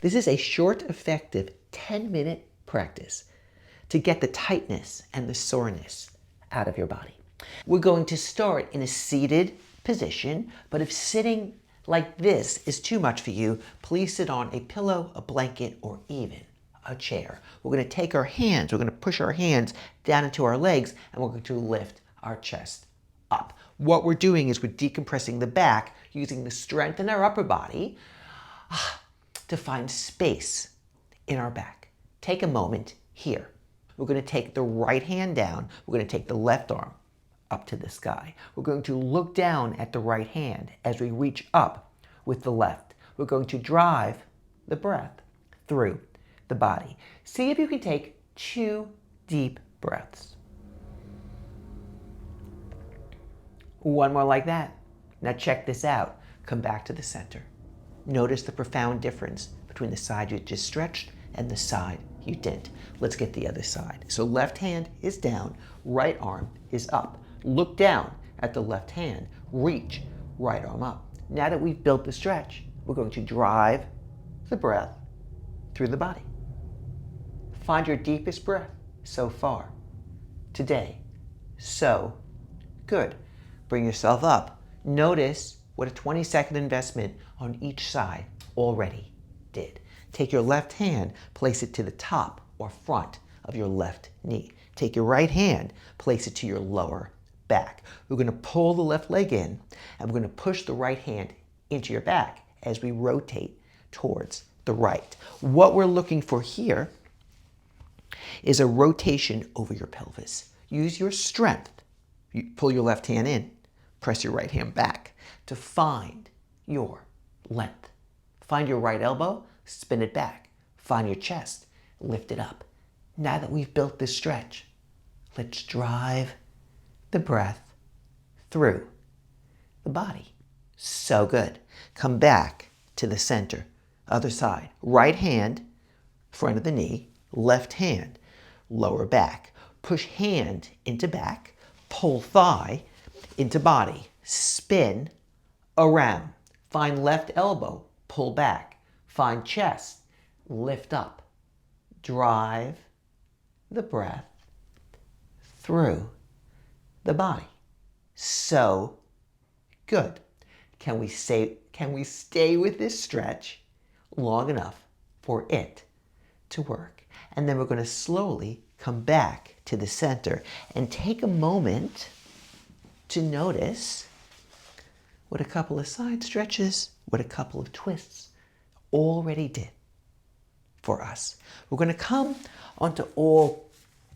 This is a short, effective 10-minute practice to get the tightness and the soreness out of your body. We're going to start in a seated position, but if sitting like this is too much for you, please sit on a pillow, a blanket, or even a chair. We're going to take our hands, we're going to push our hands down into our legs, and we're going to lift our chest up. What we're doing is we're decompressing the back using the strength in our upper body to find space in our back. Take a moment here. We're going to take the right hand down. We're going to take the left arm up to the sky. We're going to look down at the right hand as we reach up with the left. We're going to drive the breath through the body. See if you can take 2 deep breaths. 1 more like that. Now check this out. Come back to the center. Notice the profound difference between the side you just stretched and the side you didn't. Let's get the other side. So left hand is down, right arm is up. Look down at the left hand, reach, right arm up. Now that we've built the stretch, we're going to drive the breath through the body. Find your deepest breath so far today. So good. Bring yourself up. Notice what a 20-second investment on each side already did. Take your left hand, place it to the top or front of your left knee. Take your right hand, place it to your lower back. We're going to pull the left leg in, and we're going to push the right hand into your back as we rotate towards the right. What we're looking for here is a rotation over your pelvis. Use your strength. You pull your left hand in, press your right hand back to find your length. Find your right elbow, spin it back. Find your chest, lift it up. Now that we've built this stretch, let's drive the breath through the body. So good. Come back to the center. Other side. Right hand, front of the knee. Left hand, lower back. Push hand into back. Pull thigh into body. Spin around. Find left elbow, pull back. Find chest, lift up. Drive the breath through the body. So good. Can we stay with this stretch long enough for it to work? And then we're going to slowly come back to the center and take a moment to notice what a couple of side stretches, what a couple of twists already did for us. We're going to come onto all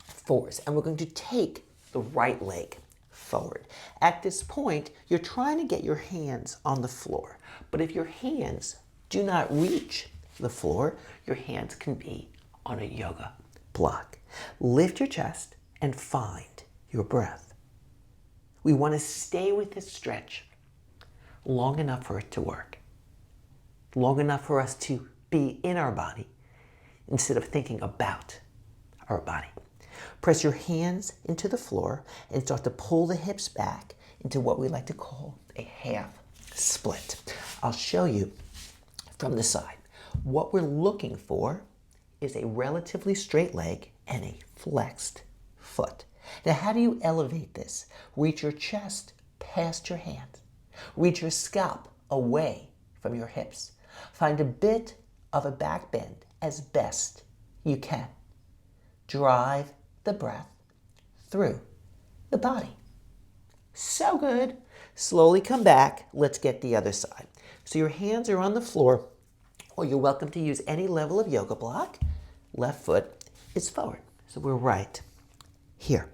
fours, and we're going to take the right leg forward. At this point, you're trying to get your hands on the floor, but if your hands do not reach the floor, your hands can be on a yoga block. Lift your chest and find your breath. We want to stay with this stretch long enough for it to work, long enough for us to be in our body instead of thinking about our body. Press your hands into the floor and start to pull the hips back into what we like to call a half split. I'll show you from the side. What we're looking for is a relatively straight leg and a flexed foot. Now, how do you elevate this? Reach your chest past your hands. Reach your scalp away from your hips. Find a bit of a back bend as best you can. Drive the breath through the body. So good. Slowly come back. Let's get the other side. So your hands are on the floor, or you're welcome to use any level of yoga block. Left foot is forward. So we're right here.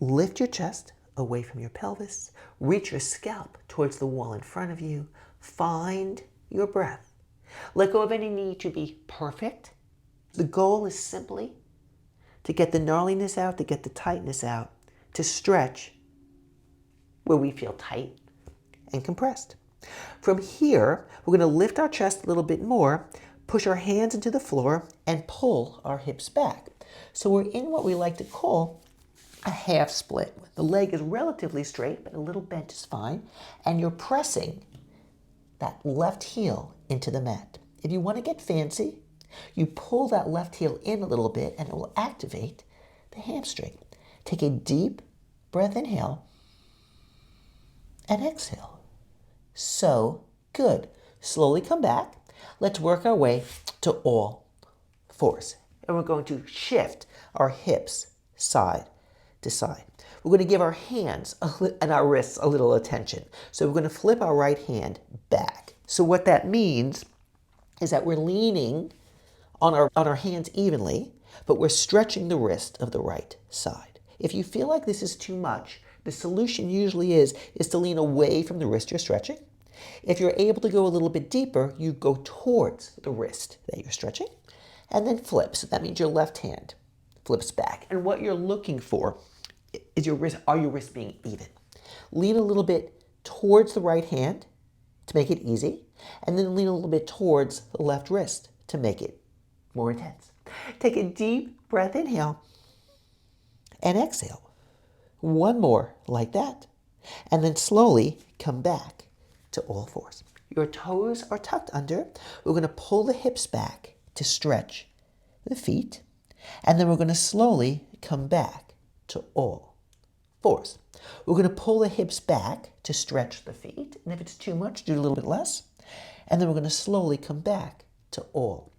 Lift your chest away from your pelvis. Reach your scalp towards the wall in front of you. Find your breath. Let go of any need to be perfect. The goal is simply to get the gnarliness out, to get the tightness out, to stretch where we feel tight and compressed. From here, we're going to lift our chest a little bit more, push our hands into the floor, and pull our hips back. So we're in what we like to call a half split. The leg is relatively straight, but a little bent is fine, and you're pressing that left heel into the mat. If you want to get fancy, you pull that left heel in a little bit and it will activate the hamstring. Take a deep breath, inhale, and exhale. So good. Slowly come back. Let's work our way to all fours. And we're going to shift our hips side to side. We're going to give our hands and our wrists a little attention. So we're going to flip our right hand back. So what that means is that we're leaning on our hands evenly, but we're stretching the wrist of the right side. If you feel like this is too much, the solution usually is to lean away from the wrist you're stretching. If you're able to go a little bit deeper, you go towards the wrist that you're stretching and then flip. So that means your left hand flips back. And what you're looking for is your wrists being even. Lean a little bit towards the right hand to make it easy, and then lean a little bit towards the left wrist to make it more intense. Take a deep breath, inhale, and exhale. One more like that. And then slowly come back to all fours. Your toes are tucked under. We're going to pull the hips back to stretch the feet. And then we're going to slowly come back to all fours. We're going to pull the hips back to stretch the feet. And if it's too much, do a little bit less. And then we're going to slowly come back to all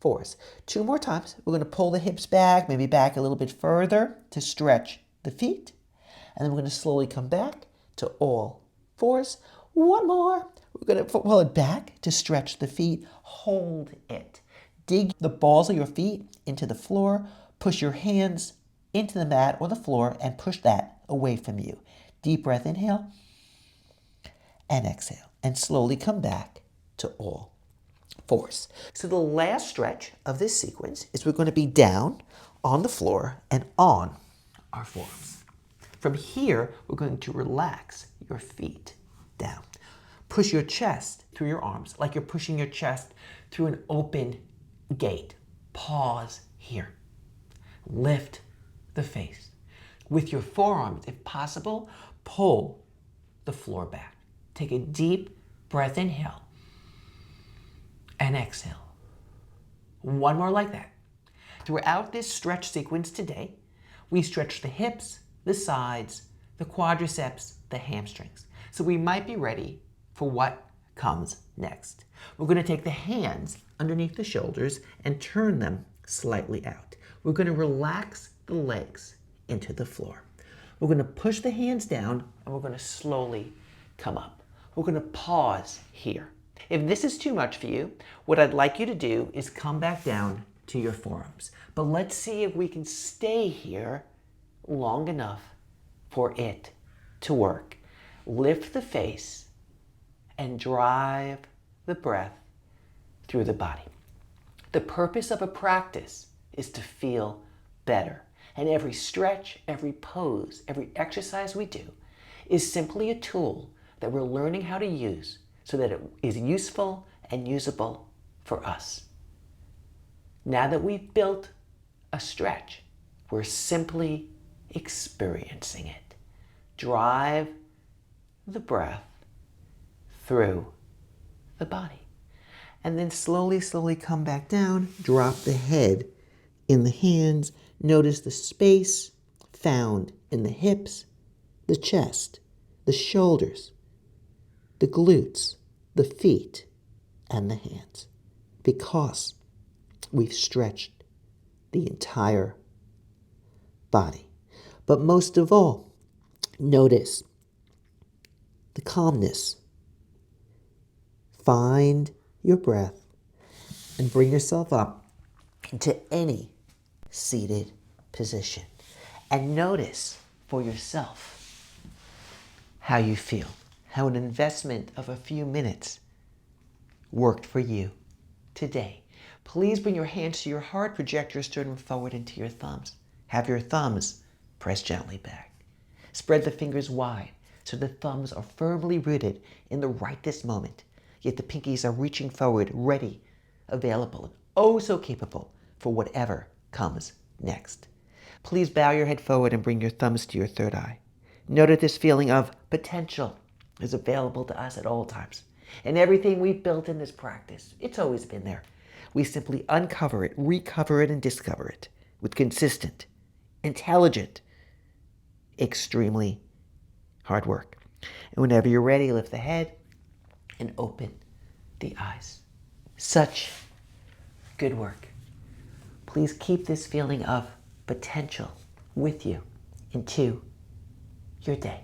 fours. Two more times. We're going to pull the hips back, maybe back a little bit further to stretch the feet. And then we're going to slowly come back to all fours. One more. We're going to pull it back to stretch the feet. Hold it. Dig the balls of your feet into the floor. Push your hands into the mat or the floor and push that away from you. Deep breath, inhale and exhale. And slowly come back to all fours. So the last stretch of this sequence is we're going to be down on the floor and on our forearms. From here, we're going to relax your feet down. Push your chest through your arms like you're pushing your chest through an open gate. Pause here. Lift the face. With your forearms, if possible, pull the floor back. Take a deep breath, inhale, and exhale. One more like that. Throughout this stretch sequence today, we stretch the hips, the sides, the quadriceps, the hamstrings. So we might be ready for what comes next. We're going to take the hands underneath the shoulders and turn them slightly out. We're going to relax the legs into the floor. We're going to push the hands down and we're going to slowly come up. We're going to pause here. If this is too much for you, what I'd like you to do is come back down to your forearms. But let's see if we can stay here long enough for it to work. Lift the face and drive the breath through the body. The purpose of a practice is to feel better. And every stretch, every pose, every exercise we do is simply a tool that we're learning how to use so that it is useful and usable for us. Now that we've built a stretch, we're simply experiencing it. Drive the breath through the body. And then slowly, slowly come back down. Drop the head in the hands. Notice the space found in the hips, the chest, the shoulders, the glutes, the feet, and the hands. Because we've stretched the entire body. But most of all, notice the calmness. Find your breath and bring yourself up into any seated position. And notice for yourself how you feel, how an investment of a few minutes worked for you today. Please bring your hands to your heart, project your sternum forward into your thumbs. Have your thumbs press gently back. Spread the fingers wide so the thumbs are firmly rooted in the right this moment, yet the pinkies are reaching forward, ready, available, and oh so capable for whatever comes next. Please bow your head forward and bring your thumbs to your third eye. Note that this feeling of potential is available to us at all times. And everything we've built in this practice, it's always been there. We simply uncover it, recover it, and discover it with consistent, intelligent, extremely hard work. And whenever you're ready, lift the head and open the eyes. Such good work. Please keep this feeling of potential with you into your day.